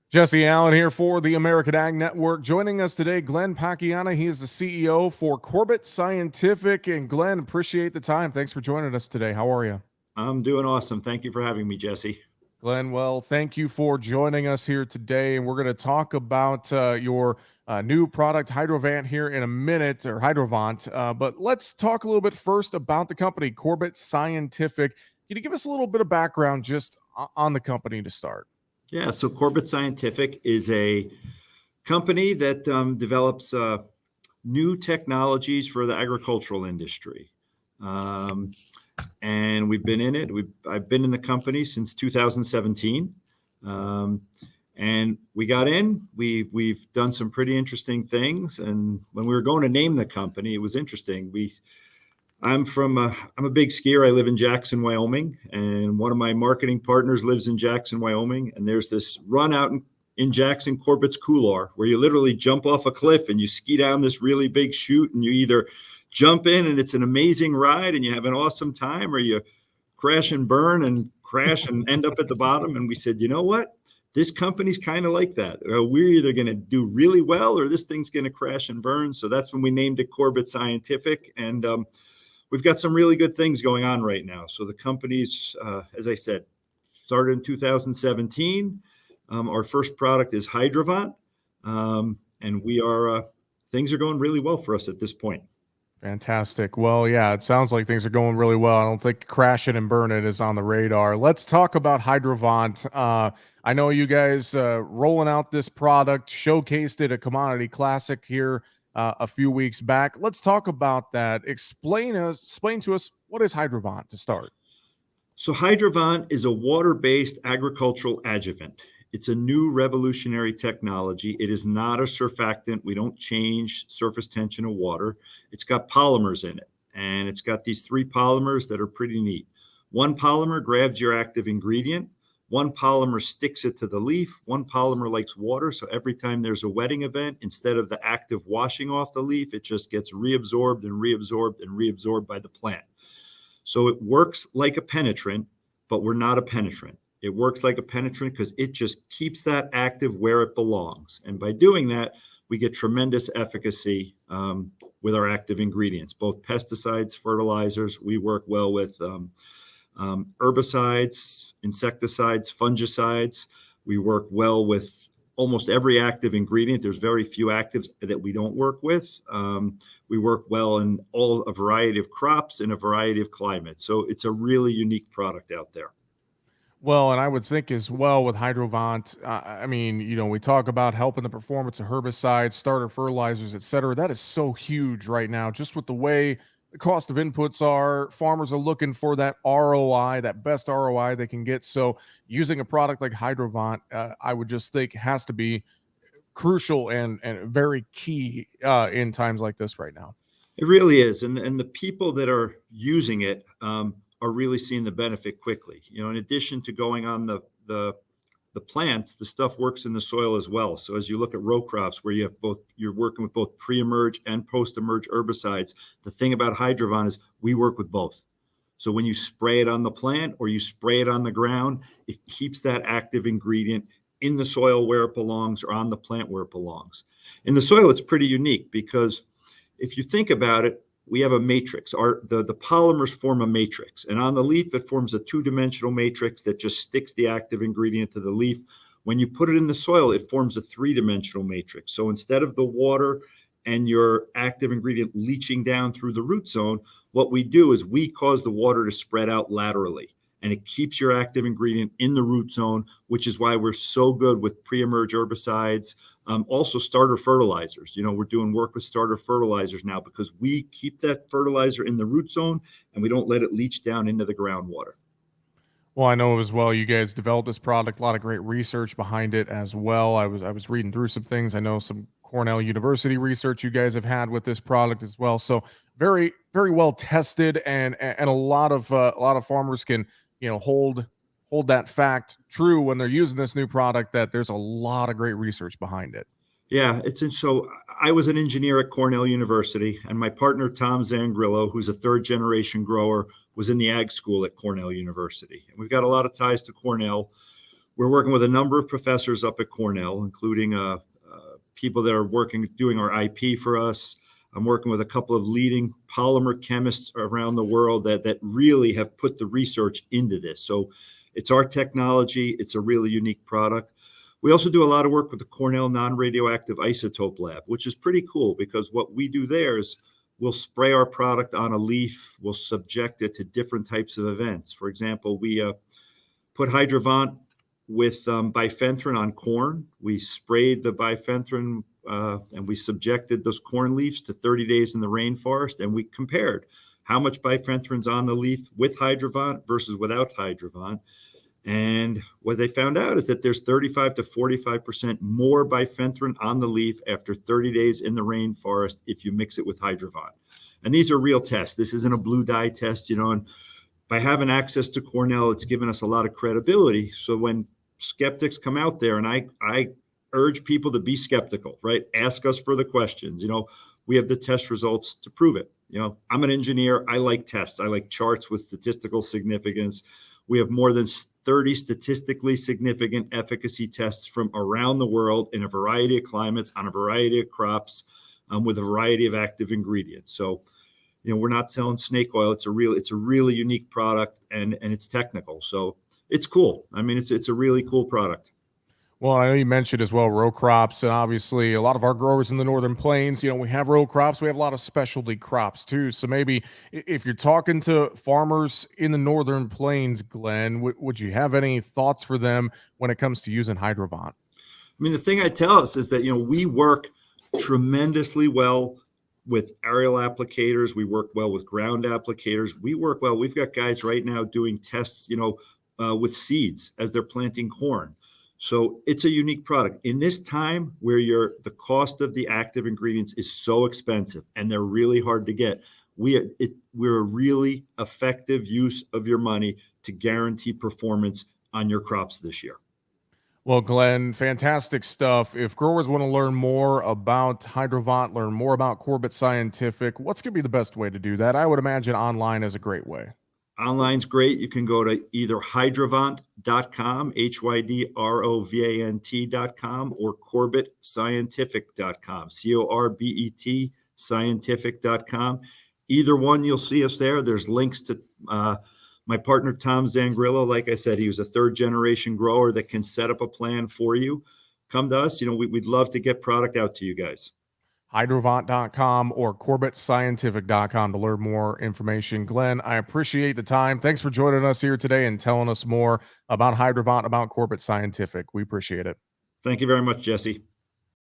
Jesse Allen here for the American Ag Network. Joining us today, Glenn Pacchiana. He is the CEO for Corbet Scientific. And Glenn, appreciate the time. Thanks for joining us today. How are you? I'm doing awesome. Thank you for having me, Jesse. Glenn, well, thank you for joining us here today. And we're going to talk about your new product, Hydrovant, here in a minute, or Hydrovant. But let's talk a little bit first about the company, Corbet Scientific. Can you give us a little bit of background just on the company to start? Yeah, so Corbet Scientific is a company that develops new technologies for the agricultural industry. And we've been in it. I've been in the company since 2017. And we got in, we've done some pretty interesting things. And when we were going to name the company, it was interesting. I'm a big skier. I live in Jackson, Wyoming, and one of my marketing partners lives in Jackson, Wyoming. And there's this run out in Jackson, Corbet's Couloir, where you literally jump off a cliff and you ski down this really big chute, and you either jump in and it's an amazing ride and you have an awesome time, or you crash and burn and crash and end up at the bottom. And we said, you know what? This company's kind of like that. We're either going to do really well or this thing's going to crash and burn. So that's when we named it Corbet Scientific. And we've got some really good things going on right now. So the company's, as I said, started in 2017. Our first product is Hydrovon. And things are going really well for us at this point. Fantastic. Well, yeah, it sounds like things are going really well. I don't think crash it and burn it is on the radar. Let's talk about Hydrovant. I know you guys rolling out this product, showcased it at Commodity Classic here a few weeks back. Let's talk about that. Explain to us, what is Hydrovant to start? So Hydrovon is a water-based agricultural adjuvant. It's a new revolutionary technology. It is not a surfactant. We don't change surface tension of water. It's got polymers in it, and it's got these three polymers that are pretty neat. One polymer grabs your active ingredient. One polymer sticks it to the leaf. One polymer likes water, so every time there's a wetting event, instead of the active washing off the leaf, it just gets reabsorbed and reabsorbed and reabsorbed by the plant. So it works like a penetrant, but we're not a penetrant. It works like a penetrant because it just keeps that active where it belongs. And by doing that, we get tremendous efficacy with our active ingredients, both pesticides, fertilizers. We work well with herbicides, insecticides, fungicides. We work well with almost every active ingredient. There's very few actives that we don't work with. We work well in a variety of crops in a variety of climates. So it's a really unique product out there. Well, and I would think as well with Hydrovant, I mean, we talk about helping the performance of herbicides, starter fertilizers, et cetera. That is so huge right now, just with the way the cost of inputs are. Farmers are looking for that ROI, that best ROI they can get. So using a product like Hydrovant, I would just think has to be crucial and very key in times like this right now. It really is. And the people that are using it, are really seeing the benefit quickly. In addition to going on the plants, the stuff works in the soil as well. So as you look at row crops where you're working with both pre-emerge and post-emerge herbicides, the thing about Hydrovon is we work with both. So when you spray it on the plant or you spray it on the ground, it keeps that active ingredient in the soil where it belongs or on the plant where it belongs. In the soil, it's pretty unique because if you think about it, we have a matrix. The polymers form a matrix. And on the leaf, it forms a two-dimensional matrix that just sticks the active ingredient to the leaf. When you put it in the soil, it forms a three-dimensional matrix. So instead of the water and your active ingredient leaching down through the root zone, what we do is we cause the water to spread out laterally. And it keeps your active ingredient in the root zone, which is why we're so good with pre-emerge herbicides. Also starter fertilizers. We're doing work with starter fertilizers now because we keep that fertilizer in the root zone and we don't let it leach down into the groundwater. Well, I know as well, you guys developed this product, a lot of great research behind it as well. I was reading through some things. I know some Cornell University research you guys have had with this product as well. So very, very well tested, and a lot of farmers can hold that fact true when they're using this new product, that there's a lot of great research behind it. Yeah, so I was an engineer at Cornell University, and my partner, Tom Zangrillo, who's a third generation grower, was in the ag school at Cornell University. And we've got a lot of ties to Cornell. We're working with a number of professors up at Cornell, including people that are doing our IP for us. I'm working with a couple of leading polymer chemists around the world that really have put the research into this. So it's our technology. It's a really unique product. We also do a lot of work with the Cornell Non-Radioactive Isotope Lab, which is pretty cool because what we do there is we'll spray our product on a leaf. We'll subject it to different types of events. For example, we put Hydrovon with bifenthrin on corn. We sprayed the bifenthrin and we subjected those corn leaves to 30 days in the rainforest, and we compared how much bifenthrin's on the leaf with Hydrovon versus without Hydrovon. And what they found out is that there's 35 to 45% more bifenthrin on the leaf after 30 days in the rainforest if you mix it with Hydrovon. And these are real tests. This isn't a blue dye test, and by having access to Cornell, it's given us a lot of credibility. So when skeptics come out there, and I urge people to be skeptical, right? Ask us for the questions. We have the test results to prove it. I'm an engineer. I like tests. I like charts with statistical significance. We have more than 30 statistically significant efficacy tests from around the world in a variety of climates, on a variety of crops, with a variety of active ingredients. So, we're not selling snake oil. It's a really unique product, and it's technical. So it's cool. I mean, it's a really cool product. Well, I know you mentioned as well row crops, and obviously a lot of our growers in the northern plains, we have row crops. We have a lot of specialty crops too. So maybe if you're talking to farmers in the northern plains, Glenn, would you have any thoughts for them when it comes to using Hydrovon? I mean, the thing I tell us is that, we work tremendously well with aerial applicators. We work well with ground applicators. We work well. We've got guys right now doing tests, with seeds as they're planting corn. So it's a unique product in this time where the cost of the active ingredients is so expensive and they're really hard to get. We're a really effective use of your money to guarantee performance on your crops this year. Well, Glenn, fantastic stuff. If growers want to learn more about Hydrovont, learn more about Corbett Scientific, what's going to be the best way to do that? I would imagine online is a great way. Online's great. You can go to either hydrovant.com, hydrovant.com, or corbetscientific.com, CORBET scientific.com. Either one, you'll see us there. There's links to my partner, Tom Zangrillo. Like I said, he was a third-generation grower that can set up a plan for you. Come to us. We'd love to get product out to you guys. Hydrovont.com or CorbettScientific.com to learn more information. Glenn, I appreciate the time. Thanks for joining us here today and telling us more about Hydrovont, about Corbett Scientific. We appreciate it. Thank you very much, Jesse.